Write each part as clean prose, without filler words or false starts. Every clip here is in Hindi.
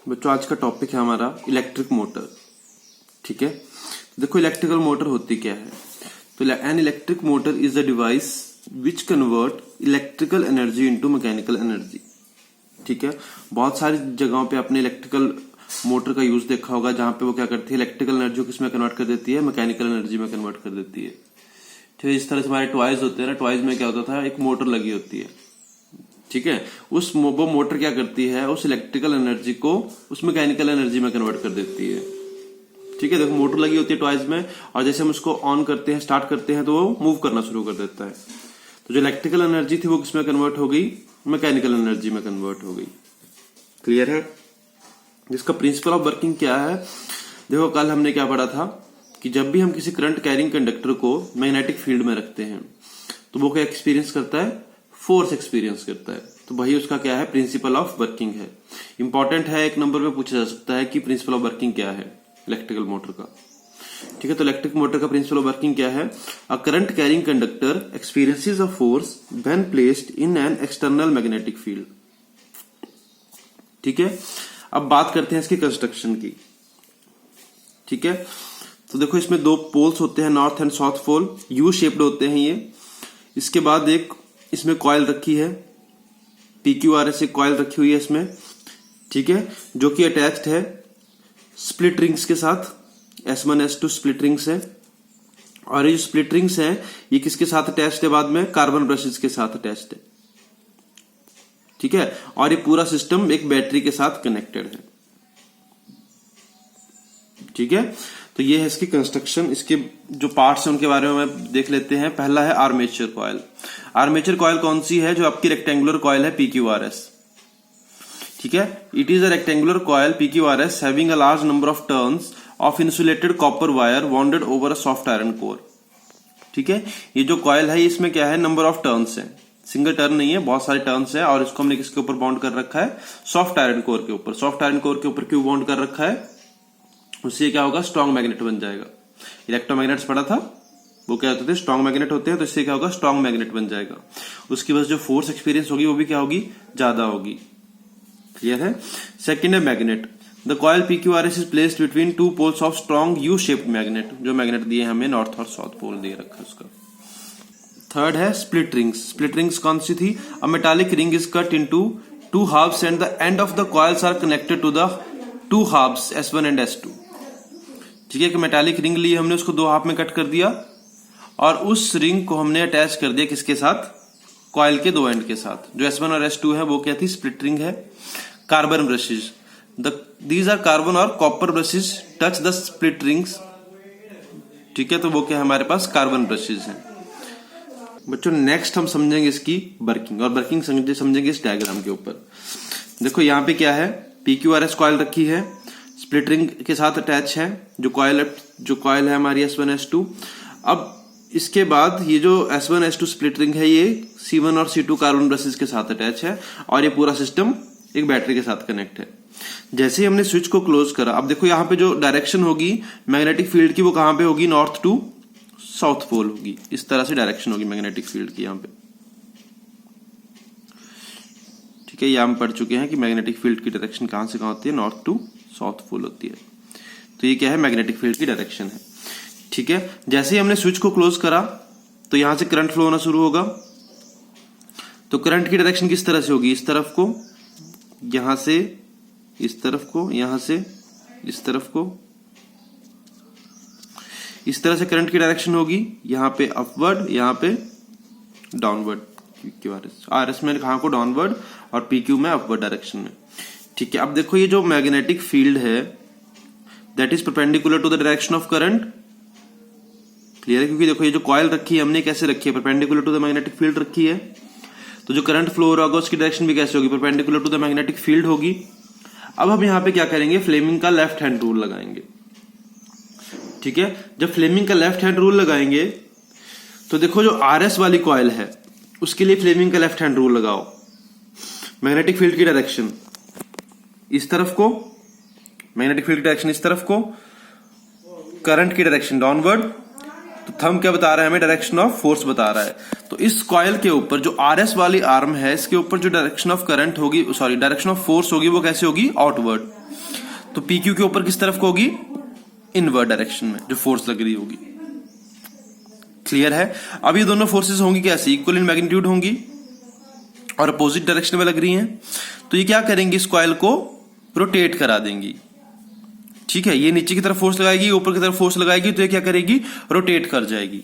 बच्चों आज का टॉपिक है हमारा इलेक्ट्रिक मोटर। ठीक है, देखो इलेक्ट्रिकल मोटर होती क्या है। तो an electric motor is a device which convert electrical energy into mechanical energy. ठीक है, बहुत सारी जगहों पे आपने इलेक्ट्रिकल मोटर का यूज देखा होगा जहां पे वो क्या करती है, इलेक्ट्रिकल एनर्जी को किसमें कन्वर्ट कर देती है, मैकेनिकल एनर्जी में कन्वर्ट कर देती है। ठीक है, इस तरह से हमारे टॉयज होते हैं ना, टॉयज में क्या होता था, एक मोटर लगी होती है। ठीक है, वो मोटर क्या करती है, उस इलेक्ट्रिकल एनर्जी को उस मैकेनिकल एनर्जी में कन्वर्ट कर देती है। ठीक है, देखो मोटर लगी होती है टॉयज में, और जैसे हम उसको ऑन करते हैं, स्टार्ट करते हैं, तो वो मूव करना शुरू कर देता है। तो जो इलेक्ट्रिकल एनर्जी थी वो किसमें कन्वर्ट हो गई, मैकेनिकल एनर्जी में कन्वर्ट हो गई। क्लियर है। जिसका प्रिंसिपल ऑफ वर्किंग क्या है, देखो कल हमने क्या पढ़ा था कि जब भी हम किसी करंट कैरिंग कंडक्टर को मैग्नेटिक फील्ड में रखते हैं तो वो क्या एक्सपीरियंस करता है, फोर्स एक्सपीरियंस करता है। तो वही उसका क्या है, प्रिंसिपल ऑफ वर्किंग है। इंपॉर्टेंट है, एक नंबर पे पूछा जा सकता है कि प्रिंसिपल ऑफ वर्किंग क्या है इलेक्ट्रिकल मोटर का। ठीक है, तो इलेक्ट्रिक मोटर का प्रिंसिपल ऑफ वर्किंग क्या है, a current carrying conductor experiences a force when placed in an external magnetic field. ठीक है, अब बात करते हैं इसकी कंस्ट्रक्शन की। ठीक है, तो देखो इसमें दो पोल्स होते हैं, north and south pole, U shaped होते हैं ये। इसके बाद एक इसमें कॉइल रखी है, PQRS एक कॉइल रखी हुई है इसमें। ठीक है, जो कि अटैच्ड है स्प्लिट रिंग्स के साथ, S1 S2 स्प्लिट रिंग्स है। और ये जो स्प्लिट रिंग्स है ये किसके साथ अटैच्ड है, बाद में कार्बन ब्रशेस के साथ अटैच्ड है। ठीक है, और ये पूरा सिस्टम एक बैटरी के साथ कनेक्टेड है। ठीक है, तो ये है इसकी कंस्ट्रक्शन। इसके जो पार्ट्स हैं उनके बारे में देख लेते हैं। पहला है आर्मेचर कॉइल। आर्मेचर कॉइल कौन सी है, जो आपकी रेक्टेंगुलर कॉइल है PQRS। ठीक है, it is a rectangular coil PQRS having a large number of turns of insulated copper wire bonded over a soft iron core. ठीक है, ये जो कॉइल है इसमें क्या है, नंबर ऑफ टर्न्स है, सिंगल टर्न नहीं है, बहुत सारे टर्न्स है। और इसको हमने किसके ऊपर बॉन्ड कर रखा है, सॉफ्ट आयरन कोर के ऊपर। सॉफ्ट आयरन कोर के ऊपर क्यों बॉन्ड कर रखा है, उससे क्या होगा, स्ट्रॉन्ग मैग्नेट बन जाएगा। इलेक्ट्रोमैग्नेट्स पढ़ा था, वो क्या होते थे, स्ट्रॉन्ग मैग्नेट होते हैं। तो इससे क्या होगा, स्ट्रॉन्ग मैग्नेट बन जाएगा। उसकी वजह जो फोर्स एक्सपीरियंस होगी वो भी क्या होगी, ज्यादा होगी। क्लियर है। सेकंड है magnet. The coil PQRS is placed between two poles of strong U shaped magnet. जो मैग्नेट दिए हमें नॉर्थ और साउथ पोल दे रखा है उसका। थर्ड है स्प्लिट रिंग्स। स्प्लिट रिंग्स कौन सी थी, a metallic ring is cut into two halves and the end of the coils are connected to the two halves S1 and S2। ठीक है, कि मेटालिक रिंग ली हमने, उसको दो हाफ में कट कर दिया और उस रिंग को हमने अटैच कर दिया किसके साथ, कॉइल के दो एंड के साथ। जो S1 और S2 है वो क्या थी, स्प्लिट रिंग है। Carbon brushes, these are carbon और copper brushes touch the split rings. ठीक है, तो वो क्या है, हमारे पास कार्बन ब्रशेज हैं। बच्चों नेक्स्ट हम समझेंगे इसकी वर्किंग, और वर्किंग समझेंगे इस डायग्राम के ऊपर। देखो यहाँ पे क्या है, PQRS कॉइल रखी है, स्प्लिट रिंग के साथ अटैच है। जो कॉइल है हमारी S1 S2। अब इसके बाद ये जो S1 S2 स्प्लिट रिंग है ये C1 और C2 कार्बन ब्रशेस के साथ अटैच है, और ये पूरा सिस्टम एक बैटरी के साथ कनेक्ट है। जैसे ही हमने स्विच को क्लोज करा, अब देखो यहाँ पे जो डायरेक्शन होगी मैग्नेटिक फील्ड की, वो कहां पे होगी, नॉर्थ टू साउथ पोल होगी। इस तरह से डायरेक्शन होगी मैग्नेटिक फील्ड की यहाँ पे। ठीक है, ये हम पढ़ चुके हैं कि मैग्नेटिक फील्ड की डायरेक्शन कहां से कहां होती है, नॉर्थ टू साउथ पोल होती है। तो ये क्या है, मैग्नेटिक फील्ड की डायरेक्शन है। ठीक है, जैसे ही हमने स्विच को क्लोज करा तो यहां से करंट फ्लो होना शुरू होगा। तो करंट की डायरेक्शन किस तरह से होगी, इस तरफ को, यहां से इस तरफ को, यहां से इस तरफ को, इस तरह से करंट की डायरेक्शन होगी। यहां पे अपवर्ड, यहां पे डाउनवर्ड। RS में कहां को, डाउनवर्ड, और PQ में अपवर्ड डायरेक्शन में। ठीक है, अब देखो ये जो मैग्नेटिक फील्ड है that is perpendicular to the direction of current. Clear है, क्योंकि देखो ये जो कॉइल रखी है हमने कैसे रखी है, perpendicular to the magnetic field रखी है। तो जो करंट फ्लो हो रहा होगा उसकी डायरेक्शन भी कैसे होगी, perpendicular to the magnetic field होगी। अब हम यहां पे क्या करेंगे, फ्लेमिंग का लेफ्ट हैंड रूल लगाएंगे। ठीक है, जब फ्लेमिंग का लेफ्ट हैंड रूल लगाएंगे तो देखो जो RS वाली कॉइल है उसके लिए फ्लेमिंग का लेफ्ट हैंड रूल लगाओ। मैग्नेटिक फील्ड की डायरेक्शन इस तरफ को, मैग्नेटिक फील्ड की डायरेक्शन इस तरफ को, करंट की डायरेक्शन डाउनवर्ड, तो थंब क्या बता रहा है हमें, डायरेक्शन ऑफ फोर्स बता रहा है। तो इस कॉइल के ऊपर जो आरएस वाली आर्म है, इसके ऊपर जो डायरेक्शन ऑफ करंट होगी, सॉरी डायरेक्शन ऑफ फोर्स होगी, वो कैसे होगी, आउटवर्ड। तो पीक्यू के ऊपर किस तरफ को होगी, इनवर्ड डायरेक्शन में जो फोर्स लग रही होगी। क्लियर है। अब ये दोनों फोर्सेस होंगी कैसे, इक्वल इन मैग्नीट्यूड होंगी और अपोजिट डायरेक्शन में लग रही हैं। तो ये क्या करेंगी, इस कॉइल को रोटेट करा देंगी। ठीक है, ये नीचे की तरफ फोर्स लगाएगी, ऊपर की तरफ फोर्स लगाएगी, तो ये क्या करेगी, रोटेट कर जाएगी।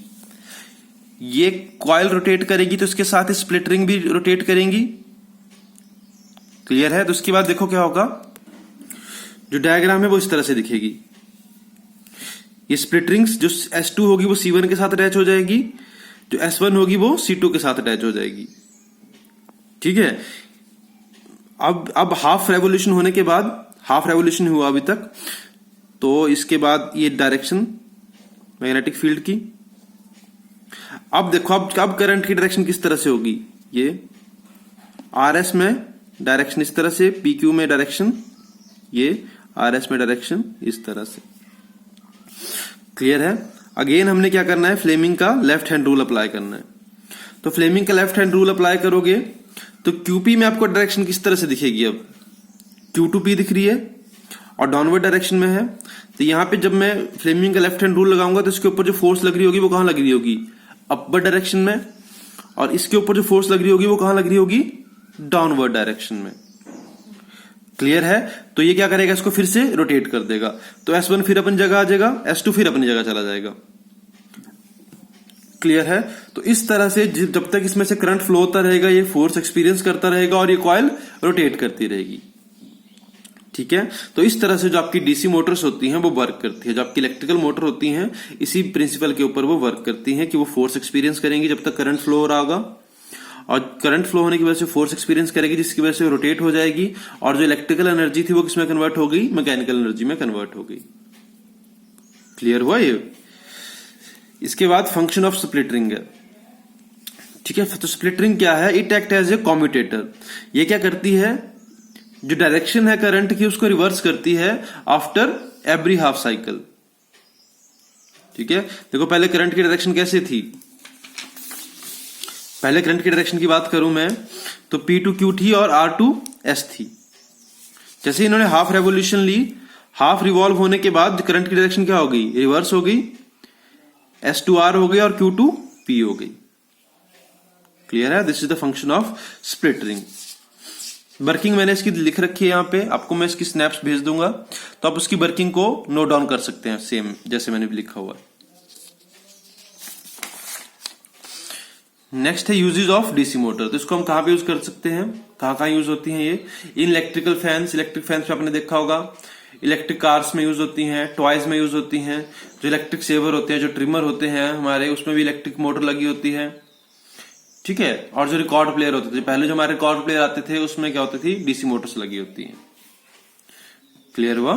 ये कॉइल रोटेट करेगी तो इसके साथ स्प्लिट रिंग भी रोटेट करेंगी। क्लियर है। तो उसके बाद देखो क्या होगा, जो डायग्राम है वो इस तरह से दिखेगी। ये स्प्लिट रिंग्स जो S2 होगी वो C1 के साथ अटैच हो जाएगी, जो S1 होगी वो C2 के साथ अटैच हो जाएगी। ठीक है। अब हाफ रेवोल्यूशन होने के बाद, हाफ रेवोल्यूशन हुआ अभी तक, तो इसके बाद ये डायरेक्शन मैग्नेटिक फील्ड की। अब देखो अब करंट की डायरेक्शन किस तरह से होगी, ये RS में डायरेक्शन इस तरह से, PQ में डायरेक्शन, ये RS में डायरेक्शन इस तरह से। क्लियर है। अगेन हमने क्या करना है, फ्लेमिंग का लेफ्ट हैंड रूल अप्लाई करना है। तो फ्लेमिंग का लेफ्ट हैंड रूल अप्लाई करोगे तो QP में आपको डायरेक्शन किस तरह से दिखेगी, अब Q2P दिख रही है और डाउनवर्ड डायरेक्शन में है। तो यहां पे जब मैं फ्लेमिंग का लेफ्ट हैंड रूल लगाऊंगा तो इसके ऊपर जो फोर्स लग रही होगी वो कहां लग रही होगी, अपवर्ड डायरेक्शन में, और इसके ऊपर जो फोर्स लग रही होगी वो कहां लग रही होगी, डाउनवर्ड डायरेक्शन में। क्लियर है। तो ये क्या करेगा, इसको फिर से रोटेट कर देगा। तो S1 फिर अपनी जगह आ जाएगा, S2 फिर अपनी जगह चला जाएगा। क्लियर है। तो इस तरह से जब तक इसमें से करंट फ्लो होता रहेगा, ये फोर्स एक्सपीरियंस करता रहेगा और ये कॉइल रोटेट करती रहेगी। ठीक है। तो इस तरह से जो आपकी डीसी मोटर्स होती हैं वो वर्क करती है, जो आपकी इलेक्ट्रिकल मोटर होती हैं इसी प्रिंसिपल के ऊपर वो वर्क करती हैं कि वो फोर्स एक्सपीरियंस करेंगी जब तक करंट फ्लो हो रहा होगा, और करंट फ्लो होने की वजह से फोर्स एक्सपीरियंस करेगी जिसकी वजह से रोटेट हो जाएगी, और जो इलेक्ट्रिकल एनर्जी थी वो किसमें कन्वर्ट हो गई, मैकेनिकल एनर्जी में कन्वर्ट हो गई। क्लियर हुआ ये। इसके बाद फंक्शन ऑफ स्प्लिट रिंग है। ठीक है। तो स्प्लिट रिंग क्या है, it act as a commutator. ये क्या करती है, जो डायरेक्शन है करंट की उसको रिवर्स करती है आफ्टर एवरी हाफ साइकिल। ठीक है। देखो पहले करंट की डायरेक्शन कैसे थी, पहले करंट की डायरेक्शन की बात करूं मैं तो P2Q थी और R2S थी। जैसे इन्होंने हाफ रेवोल्यूशन ली, हाफ रिवॉल्व होने के बाद करंट की डायरेक्शन क्या हो गई, रिवर्स हो गई, S2R हो गई और Q2P हो गई। क्लियर है। This is the function of split ring. Working मैंने इसकी लिख रखी है, यहां पे आपको मैं इसकी स्नैप्स भेज दूंगा, तो आप उसकी वर्किंग को नोट डाउन कर सकते हैं, सेम जैसे मैंने भी लिखा हुआ है। नेक्स्ट है यूजेज ऑफ डीसी मोटर। तो इसको हम कहां पे यूज कर सकते हैं, कहां कहां यूज होती हैं ये, in electrical fans, electric fans पे आपने देखा होगा, इलेक्ट्रिक कार्स में यूज होती हैं, टॉयज में यूज होती हैं, जो इलेक्ट्रिक सेवर होते हैं, जो ट्रिमर होते हैं हमारे, उसमें भी इलेक्ट्रिक मोटर लगी होती है। ठीक है। और जो रिकॉर्ड प्लेयर होते थे, पहले जो हमारे रिकॉर्ड प्लेयर आते थे उसमें क्या होती थी, डीसी मोटर्स लगी होती हैं। क्लियर हुआ।